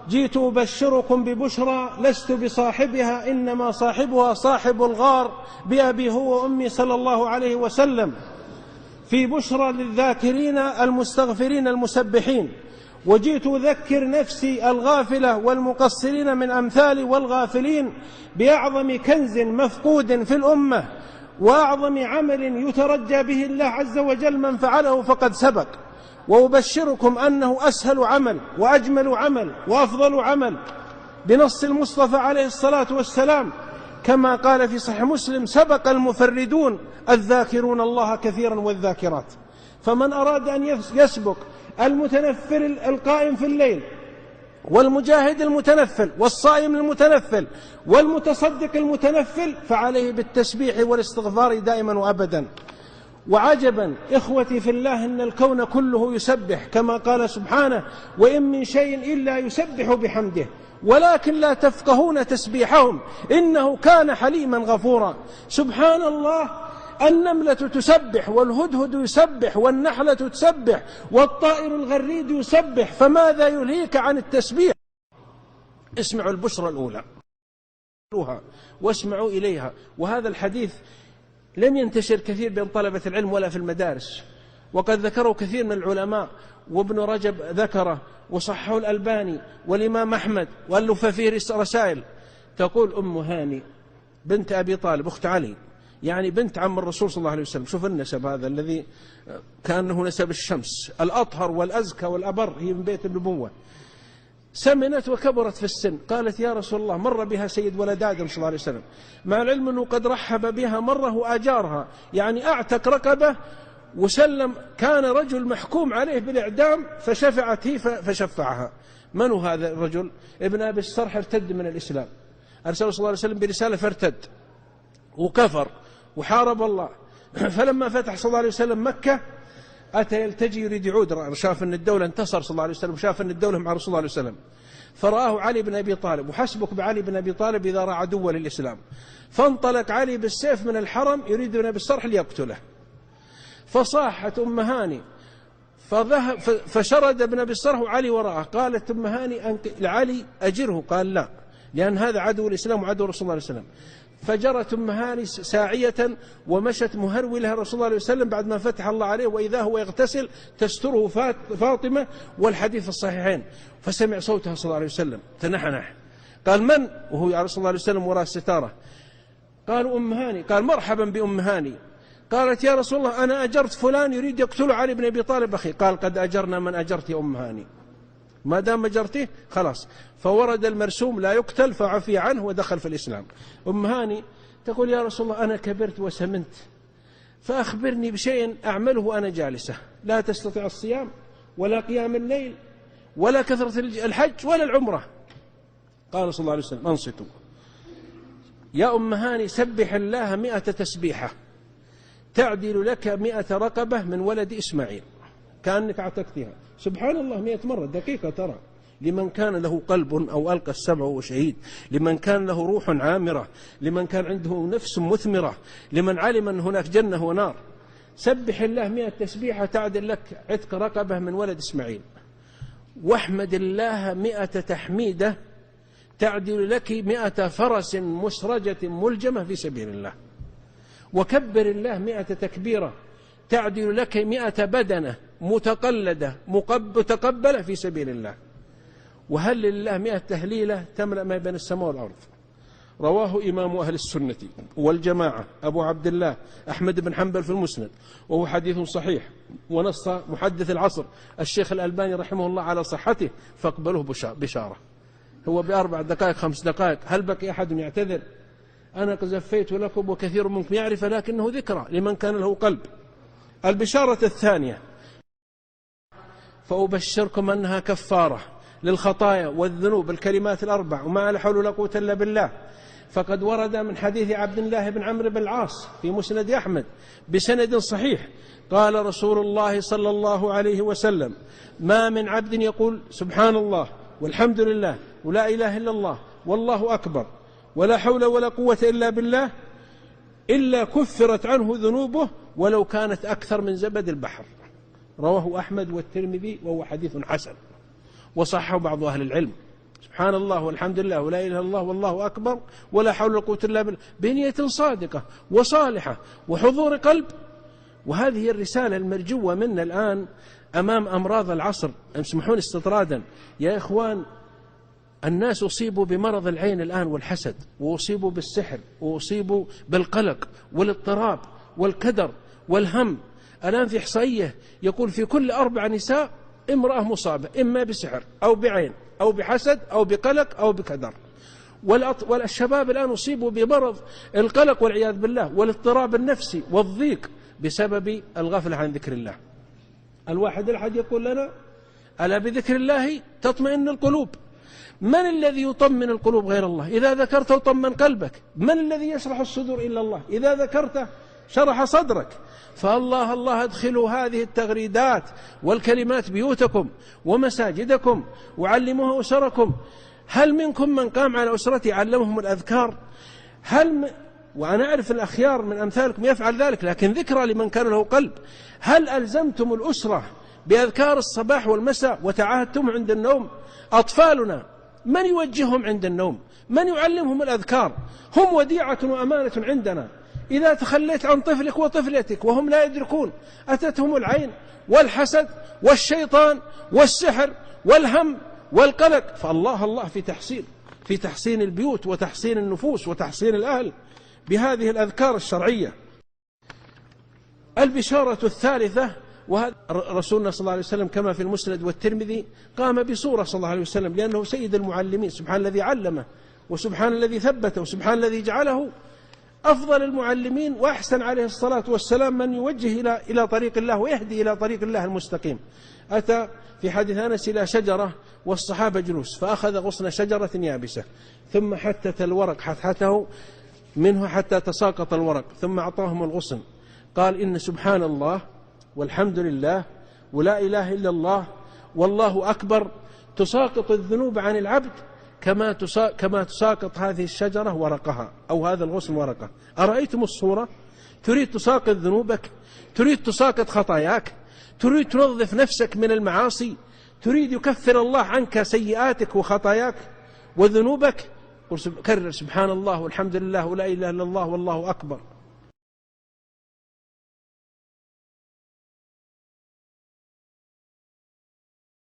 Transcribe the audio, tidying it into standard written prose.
جئت أبشركم ببشرى لست بصاحبها، إنما صاحبها صاحب الغار بأبي هو وأمي صلى الله عليه وسلم، في بشرى للذاكرين المستغفرين المسبحين. وجئت أذكر نفسي الغافلة والمقصرين من أمثالي والغافلين بأعظم كنز مفقود في الأمة وأعظم عمل يترجى به الله عز وجل، من فعله فقد سبق. وأبشركم أنه أسهل عمل وأجمل عمل وأفضل عمل بنص المصطفى عليه الصلاة والسلام، كما قال في صحيح مسلم: سبق المفردون الذاكرون الله كثيرا والذاكرات. فمن أراد أن يسبق المتنفل القائم في الليل والمجاهد المتنفل والصائم المتنفل والمتصدق المتنفل، فعليه بالتسبيح والاستغفار دائما وأبدا. وعجبا إخوتي في الله أن الكون كله يسبح، كما قال سبحانه: وإن من شيء إلا يسبح بحمده ولكن لا تفقهون تسبيحهم إنه كان حليما غفورا. سبحان الله، النملة تسبح والهدهد يسبح والنحلة تسبح والطائر الغريد يسبح، فماذا يلهيك عن التسبيح؟ اسمعوا البشرى الأولى واسمعوا إليها. وهذا الحديث لم ينتشر كثير بين طلبة العلم ولا في المدارس، وقد ذكره كثير من العلماء، وابن رجب ذكره وصححه الألباني والإمام أحمد وألف فيه رسائل. تقول أم هاني بنت أبي طالب أخت علي، يعني بنت عم الرسول صلى الله عليه وسلم. شوف النسب هذا الذي كأنه نسب الشمس، الأطهر والأزكى والأبر، هي من بيت النبوة. سمنت وكبرت في السن، قالت: يا رسول الله، مر بها سيد ولد آدم صلى الله عليه وسلم، مع العلم أنه قد رحب بها مرة وأجارها، يعني أعتق رقبة وسلم. كان رجل محكوم عليه بالإعدام فشفعت هي فشفعها. من هو هذا الرجل؟ ابن أبي السرح، ارتد من الإسلام، أرسله صلى الله عليه وسلم برسالة فارتد وكفر وحارب الله. فلما فتح صلى الله عليه وسلم مكة أتى يلتجي يريد يعود، شاف أن الدولة انتصر صلى الله عليه وسلم، شاف أن الدولة مع رسول الله عليه وسلم، فرآه علي بن أبي طالب، وحسبك بعلي بن أبي طالب إذا رأى عدوا للإسلام. فانطلق علي بالسيف من الحرم يريد ابن أبي السرح ليقتله، فصاحت أم هاني فشرد ابن أبي السرح وعلي وراءه. قالت أم هاني لعلي: أجره. قال: لا، لأن هذا عدو الإسلام وعدو رسول الله عليه وسلم. فجرت أم هاني ساعية ومشت مهرولها رسول الله عليه وسلم بعد ما فتح الله عليه، وإذا هو يغتسل تستره فاطمة، والحديث في الصحيحين. فسمع صوتها صلى الله عليه وسلم تنحنح، قال: من؟ وهو عليه صلى الله عليه وسلم وراء الستارة. قالوا: أم هاني. قال: مرحبا بأم هاني. قالت: يا رسول الله، أنا أجرت فلان يريد يقتل علي بن أبي طالب أخي. قال: قد أجرنا من أجرت يا أم هاني، ما دام أجرته خلاص. فورد المرسوم لا يقتل فعفي عنه ودخل في الإسلام. أم هاني تقول: يا رسول الله، أنا كبرت وسمنت، فأخبرني بشيء أعمله وأنا جالسة، لا تستطيع الصيام ولا قيام الليل ولا كثرة الحج ولا العمرة. قال صلى الله عليه وسلم: أنصتوا يا أم هاني، سبح الله 100 تسبيحة تعدل لك 100 رقبة من ولد إسماعيل، كأنك اعتقتها. سبحان الله 100 مرة، دقيقة ترى، لمن كان له قلب أو ألقى السمع وشهيد، لمن كان له روح عامرة، لمن كان عنده نفس مثمرة، لمن علم أن هناك جنة ونار. سبح الله 100 تسبيحة تعدل لك عتق رقبة من ولد إسماعيل. واحمد الله 100 تحميدة تعدل لك 100 فرس مسرجة ملجمة في سبيل الله. وكبر الله 100 تكبيرة تعدل لك 100 بدنة متقلدة متقبلة في سبيل الله. وهل لله 100 تهليلة تملأ ما بين السماء والأرض. رواه إمام أهل السنة والجماعة أبو عبد الله أحمد بن حنبل في المسند، وهو حديث صحيح، ونص محدث العصر الشيخ الألباني رحمه الله على صحته، فاقبلوه بشارة. هو ب4 دقائق 5 دقائق، هل بقي أحد يعتذر؟ أنا قزفيت لكم وكثير منكم يعرف، لكنه ذكرى لمن كان له قلب. البشارة الثانية: فأبشركم أنها كفارة للخطايا والذنوب الكلمات ال4 وما لا حول ولا قوة إلا بالله. فقد ورد من حديث عبد الله بن عمرو بن العاص في مسند أحمد بسند صحيح، قال رسول الله صلى الله عليه وسلم: ما من عبد يقول سبحان الله والحمد لله ولا إله إلا الله والله أكبر ولا حول ولا قوة إلا بالله إلا كفرت عنه ذنوبه ولو كانت أكثر من زبد البحر. رواه أحمد والترمذي، وهو حديث حسن، وصحه بعض أهل العلم. سبحان الله والحمد لله ولا إله إلا الله والله أكبر ولا حول ولا قوة إلا بالله، بنية صادقة وصالحة وحضور قلب. وهذه هي الرسالة المرجوة منا الآن أمام أمراض العصر. اسمحون استطرادا يا إخوان، الناس أصيبوا بمرض العين الآن والحسد، وأصيبوا بالسحر، وأصيبوا بالقلق والاضطراب والكدر والهم. الآن في إحصائية يقول في كل 4 نساء امرأة مصابة إما بسحر أو بعين أو بحسد أو بقلق أو بكدر. والشباب الآن أصيبوا بمرض القلق والعياذ بالله والاضطراب النفسي والضيق بسبب الغفلة عن ذكر الله. الواحد الأحد يقول لنا ألا بذكر الله تطمئن القلوب. من الذي يطمن القلوب غير الله؟ إذا ذكرته طمن قلبك. من الذي يشرح الصدور إلا الله؟ إذا ذكرته شرح صدرك. فالله الله ادخلوا هذه التغريدات والكلمات بيوتكم ومساجدكم وعلموها أسركم. هل منكم من قام على أسرته علمهم الأذكار؟ وأنا أعرف الأخيار من أمثالكم يفعل ذلك، لكن ذكرى لمن كان له قلب. هل ألزمتم الأسرة بأذكار الصباح والمساء وتعاهدتم عند النوم؟ أطفالنا من يوجههم عند النوم؟ من يعلمهم الأذكار؟ هم وديعة وأمانة عندنا. إذا تخليت عن طفلك وطفلتك وهم لا يدركون، أتتهم العين والحسد والشيطان والسحر والهم والقلق. فالله الله في تحسين البيوت وتحسين النفوس وتحسين الأهل بهذه الأذكار الشرعية. البشارة الثالثة، وهذا رسولنا صلى الله عليه وسلم كما في المسند والترمذي قام بصورة صلى الله عليه وسلم لأنه سيد المعلمين. سبحان الذي علمه، وسبحان الذي ثبته، وسبحان الذي جعله أفضل المعلمين، وأحسن عليه الصلاة والسلام من يوجه إلى طريق الله ويهدي إلى طريق الله المستقيم. أتى في حديث أنس إلى شجرة والصحابة جلوس، فأخذ غصن شجرة يابسة ثم حتت الورق حتته منه حتى تساقط الورق، ثم أعطاهم الغصن. قال إن سبحان الله والحمد لله ولا إله إلا الله والله أكبر تساقط الذنوب عن العبد كما تساقط هذه الشجرة ورقها، أو هذا الغصن ورقه. أرأيتم الصورة؟ تريد تساقط ذنوبك؟ تريد تساقط خطاياك؟ تريد تنظف نفسك من المعاصي؟ تريد يكفر الله عنك سيئاتك وخطاياك وذنوبك؟ كرر سبحان الله والحمد لله ولا إله إلا الله والله أكبر.